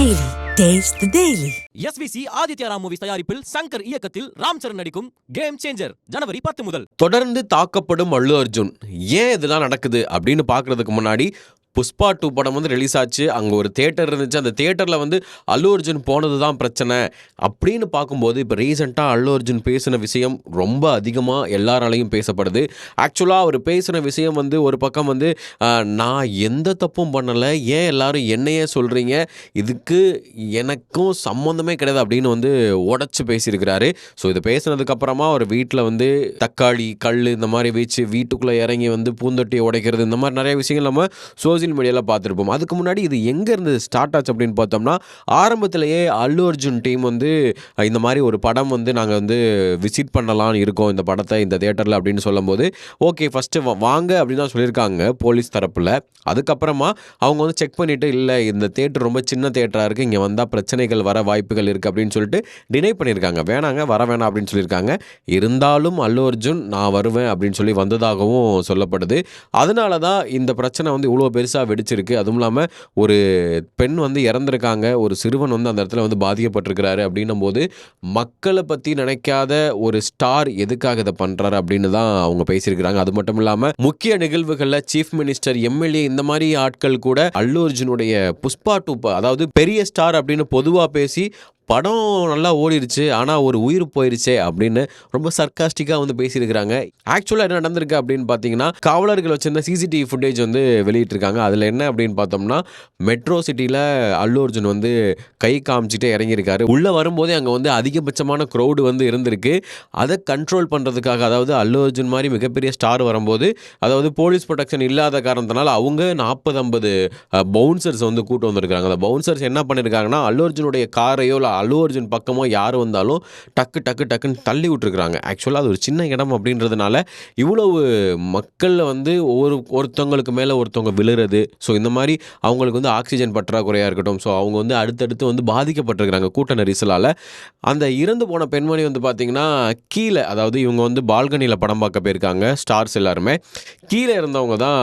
Daily. Taste the Daily. SVC Aditya Ram movies தயாரிப்பில் சங்கர் இயக்கத்தில் ராம் சரண் நடிக்கும் கேம் சேஞ்சர் ஜனவரி 10 முதல். தொடர்ந்து தாக்கப்படும் அல்லு அர்ஜுன் ஏன் இதெல்லாம் நடக்குது அப்படின்னு பார்க்கறதுக்கு முன்னாடி புஷ்பா 2 படம் வந்து ரிலீஸ் ஆச்சு. அங்கே ஒரு தியேட்டர் இருந்துச்சு. அந்த தியேட்டரில் வந்து அல்லு அர்ஜுன் போனது தான் பிரச்சனை அப்படின்னு பார்க்கும்போது இப்போ ரீசெண்டாக அல்லு அர்ஜுன் பேசின விஷயம் ரொம்ப அதிகமாக எல்லாராலையும் பேசப்படுது. ஆக்சுவலாக அவர் பேசின விஷயம் வந்து ஒரு பக்கம் வந்து நான் எந்த தப்பும் பண்ணலை, ஏன் எல்லாரும் என்னையே சொல்கிறீங்க, இதுக்கு எனக்கும் சம்மந்தமே கிடையாது அப்படின்னு வந்து உடச்சி பேசியிருக்கிறாரு. ஸோ இதை பேசினதுக்கப்புறமா அவர் வீட்டில் வந்து தக்காளி கல் இந்த மாதிரி வச்சு வீட்டுக்குள்ளே இறங்கி வந்து பூந்தொட்டியை உடைக்கிறது, இந்த மாதிரி நிறைய விஷயங்கள் நம்ம சோசியல் மீடியாவில் பார்த்துருப்போம். அதுக்கு முன்னாடி இது எங்கே இருந்து ஸ்டார்ட் ஆச்சு அப்படின்னு பார்த்தோம்னா, ஆரம்பத்திலேயே அல்லு அர்ஜுன் டீம் வந்து இந்த மாதிரி ஒரு படம் வந்து நாங்கள் வந்து விசிட் பண்ணலான்னு இருக்கோம் இந்த படத்தை இந்த தியேட்டரில் அப்படின்னு சொல்லும்போது ஓகே ஃபஸ்ட்டு வாங்க அப்படின்னு தான் சொல்லியிருக்காங்க போலீஸ் தரப்பில். அதுக்கப்புறமா அவங்க வந்து செக் பண்ணிவிட்டு இல்லை இந்த தியேட்டர் ரொம்ப சின்ன தியேட்டராக இருக்குது, இங்கே வந்தால் பிரச்சனைகள் வர வாய்ப்புகள் இருக்குது அப்படின்னு சொல்லிட்டு டினை பண்ணியிருக்காங்க. வேணாங்க வர வேணாம் அப்படின்னு சொல்லியிருக்காங்க. இருந்தாலும் அல்லு அர்ஜுன் நான் வருவேன் அப்படின்னு சொல்லி வந்ததாகவும் சொல்லப்படுது. அதனால தான் இந்த பிரச்சனை வந்து இவ்வளோ பெருசாக வெடிச்சிருக்கு. அதுவும் இல்லாமல் ஒரு பெண் வந்து இறந்துருக்காங்க, ஒரு சிறுவன் வந்து அந்த இடத்துல வந்து பாதிக்கப்பட்டிருக்கிறாரு அப்படின்னும் போது மக்களை பற்றி நினைக்காத ஒரு ஸ்டார் எதுக்காக இதை பண்ணுறாரு அப்படின்னு தான் அவங்க பேசியிருக்கிறாங்க. அது மட்டும் இல்லாமல் முக்கிய நிகழ்வுகளில் சீஃப் மினிஸ்டர், எம்எல்ஏ இந்த மாதிரி ஆட்கள் கூட அல்லு அர்ஜுனுடைய புஷ்பா 2 அதாவது பெரிய ஸ்டார் அப்படின்னு பொதுவாக பேசி படம் நல்லா ஓடிடுச்சு ஆனால் ஒரு உயிர் போயிடுச்சே அப்படின்னு ரொம்ப சர்க்காஸ்டிக்காக வந்து பேசியிருக்கிறாங்க. ஆக்சுவலாக என்ன நடந்திருக்கு அப்படின்னு பார்த்தீங்கன்னா, காவலர்கள் வச்சிருந்த சிசிடிவி ஃபுட்டேஜ் வந்து வெளியிட்டிருக்காங்க. அதில் என்ன அப்படின்னு பார்த்தோம்னா, மெட்ரோ சிட்டியில் அல்லு அர்ஜுன் வந்து கை காமிச்சிட்டே இறங்கியிருக்காரு. உள்ளே வரும்போதே அங்கே வந்து அதிகபட்சமான க்ரௌடு வந்து இருந்திருக்கு. அதை கண்ட்ரோல் பண்ணுறதுக்காக, அதாவது அல்லு அர்ஜுன் மாதிரி மிகப்பெரிய ஸ்டார் வரும்போது, அதாவது போலீஸ் ப்ரொடெக்ஷன் இல்லாத காரணத்தினால அவங்க 40-50 பவுன்சர்ஸ் வந்து கூட்டு வந்திருக்காங்க. அந்த பவுன்சர்ஸ் என்ன பண்ணியிருக்காங்கன்னா, அல்லு அர்ஜுனுடைய காரையோ இல்லை அல்லு அர்ஜுன் பக்கமோ யார் வந்தாலும் டக்குன்னு தள்ளி விட்டுருக்குறாங்க. ஆக்சுவலாக அது ஒரு சின்ன இடம் அப்படின்றதுனால இவ்வளவு மக்களில் வந்து ஒருத்தவங்களுக்கு மேலே ஒருத்தவங்க விழுறது, ஸோ இந்த மாதிரி அவங்களுக்கு வந்து ஆக்சிஜன் பற்றாக்குறையாக இருக்கட்டும், ஸோ அவங்க வந்து அடுத்தடுத்து வந்து பாதிக்கப்பட்டிருக்கிறாங்க கூட்ட நெரிசலால். அந்த இறந்து போன பெண்மணி வந்து பார்த்திங்கன்னா கீழே, அதாவது இவங்க வந்து பால்கனியில் படம் பார்க்க போயிருக்காங்க ஸ்டார்ஸ் எல்லாருமே, கீழே இருந்தவங்க தான்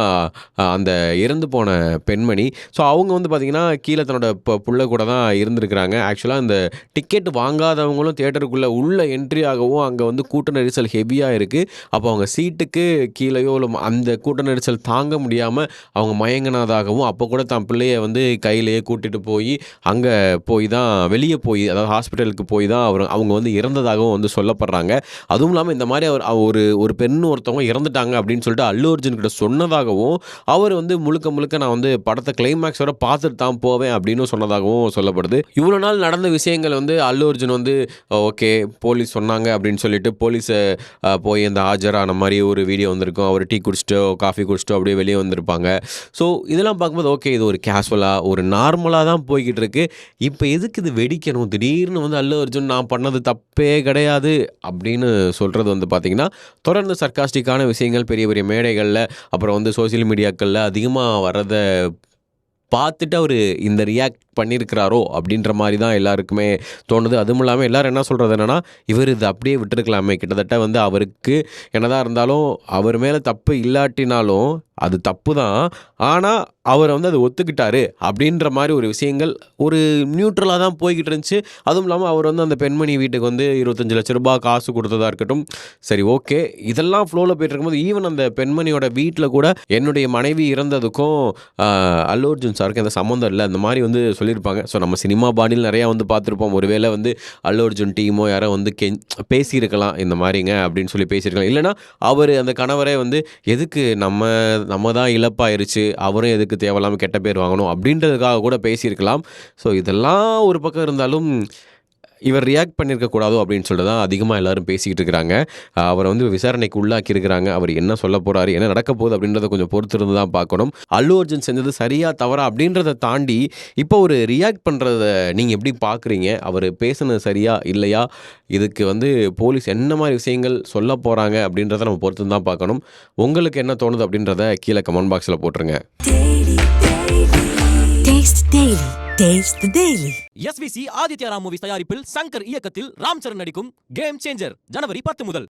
அந்த இறந்து போன பெண்மணி. ஸோ அவங்க வந்து பார்த்திங்கன்னா கீழே தன்னோட புள்ள கூட தான் இருந்திருக்கிறாங்க. ஆக்சுவலாக இந்த டிக்கெட் வாங்காதவங்களும் தியேட்டருக்குள்ளே உள்ள என்ட்ரி ஆகவும் அங்கே வந்து கூட்ட நெரிசல் ஹெவியாக இருக்குது. அப்போ அவங்க சீட்டுக்கு கீழேயோ இல்லை அந்த கூட்ட நெரிசல் தாங்க முடியாமல் அவங்க மயங்கினதாகவும், அப்போ கூட தான் பிள்ளையை வந்து கையிலேயே கூட்டிகிட்டு போய் அங்கே போய் தான் வெளியே போய், அதாவது ஹாஸ்பிட்டலுக்கு போய் தான் அவங்க வந்து இறந்ததாகவும் வந்து சொல்லப்படுறாங்க. அதுவும் இல்லாமல் இந்த மாதிரி ஒரு பெண் ஒருத்தவங்க இறந்துட்டாங்க அப்படின்னு சொல்லிட்டு அல்லு அர்ஜுன் கிட்ட சொன்னதாகவும், அவர் வந்து முழுக்க நான் வந்து படத்தை கிளைமேக்ஸ் வரை பார்த்துட்டு தான் போவேன் அப்படின்னு சொன்னதாகவும் சொல்லப்படுது. இவ்வளோ நாள் நடந்த விஷயங்கள் வந்து அல்லு அர்ஜுன் வந்து ஓகே போலீஸ் சொன்னாங்க அப்படின்னு சொல்லிட்டு போலீஸை போய் அந்த ஆஜரான மாதிரி ஒரு வீடியோ வந்திருக்கும். அவர் டீ குடிச்சிட்டோ காஃபி குடிச்சிட்டோ அப்படியே வெளியே வந்திருப்பாங்க. ஸோ இதெல்லாம் பார்க்கும்போது ஓகே இது ஒரு கேஷுவலாக ஒரு நார்மலாக தான் போய்கிட்டு இருக்கு. இப்போ எதுக்கு இது வெடிக்கணும் திடீர்னு வந்து அல்லு அர்ஜுன் நான் பண்ணது தப்பே கிடையாது அப்படின்னு சொல்கிறது வந்து பார்த்திங்கன்னா, தொடர்ந்து சர்க்காஸ்டிக்கான விஷயங்கள் பெரிய பெரிய மேடைகளில் அப்புறம் வந்து சோசியல் மீடியாக்களில் அதிகமாக வர்றதை பார்த்துட்டு அவர் இந்த ரியாக்ட் பண்ணியிருக்கிறாரோ அப்படின்ற மாதிரி தான் எல்லாருக்குமே தோணுது. அதுவும் இல்லாமல் எல்லோரும் என்ன சொல்கிறது என்னென்னா, இவர் இது அப்படியே விட்டுருக்கலாமே, கிட்டத்தட்ட வந்து அவருக்கு என்னதான் இருந்தாலும் அவர் மேலே தப்பு இல்லாட்டினாலும் அது தப்பு தான், ஆனால் அவர் வந்து அதை ஒத்துக்கிட்டாரு அப்படின்ற மாதிரி ஒரு விஷயங்கள் ஒரு நியூட்ரலாக தான் போய்கிட்டு இருந்துச்சு. அதுவும் இல்லாமல் அவர் வந்து அந்த பெண்மணி வீட்டுக்கு வந்து 25 லட்ச ரூபாய் காசு கொடுத்ததாக இருக்கட்டும், சரி ஓகே இதெல்லாம் ஃப்ளோவில் போய்ட்டு இருக்கும்போது ஈவன் அந்த பெண்மணியோட வீட்டில் கூட என்னுடைய மனைவி இறந்ததுக்கும் அல்லு அர்ஜுன் சாருக்கு எந்த சம்மந்தம் இல்லை அந்த மாதிரி வந்து சொல்லியிருப்பாங்க. ஸோ நம்ம சினிமா பாணியில் நிறையா வந்து பார்த்துருப்போம். ஒருவேளை வந்து அல்லு அர்ஜுன் டீமோ யாரோ வந்து பேசியிருக்கலாம் இந்த மாதிரிங்க அப்படின்னு சொல்லி பேசியிருக்கலாம். இல்லைனா அவர் அந்த கணவரே வந்து எதுக்கு நம்ம தான் இழப்பாயிருச்சு, அவரும் எதுக்கு தேவையில்லாமல் கெட்ட பேர் வாங்கணும் அப்படின்றதுக்காக கூட பேசியிருக்கலாம். ஸோ இதெல்லாம் ஒரு பக்கம் இருந்தாலும் இவர் ரியாக்ட் பண்ணியிருக்கக்கூடாதோ அப்படின்னு சொல்லிட்டு தான் அதிகமாக எல்லோரும் பேசிக்கிட்டு இருக்கிறாங்க. அவரை வந்து விசாரணைக்கு உள்ளாக்கியிருக்கிறாங்க. அவர் என்ன சொல்ல போகிறாரு, என்ன நடக்க போகுது அப்படின்றத கொஞ்சம் பொறுத்திருந்து தான் பார்க்கணும். அல்லு அர்ஜுன் செஞ்சது சரியா தவறா அப்படின்றத தாண்டி இப்போ ஒரு ரியாக்ட் பண்ணுறத நீங்கள் எப்படி பார்க்குறீங்க, அவர் பேசுனது சரியா இல்லையா, இதுக்கு வந்து போலீஸ் என்ன மாதிரி விஷயங்கள் சொல்ல போகிறாங்க அப்படின்றத நம்ம பொறுத்து தான் பார்க்கணும். உங்களுக்கு என்ன தோணுது அப்படின்றத கீழே கமெண்ட் பாக்ஸில் போட்டுருங்க. Taste the Daily. SVC Aditya Ram movies தயாரிப்பில் சங்கர் இயக்கத்தில் ராம் சரண் நடிக்கும் கேம் சேஞ்சர் ஜனவரி 10 முதல்.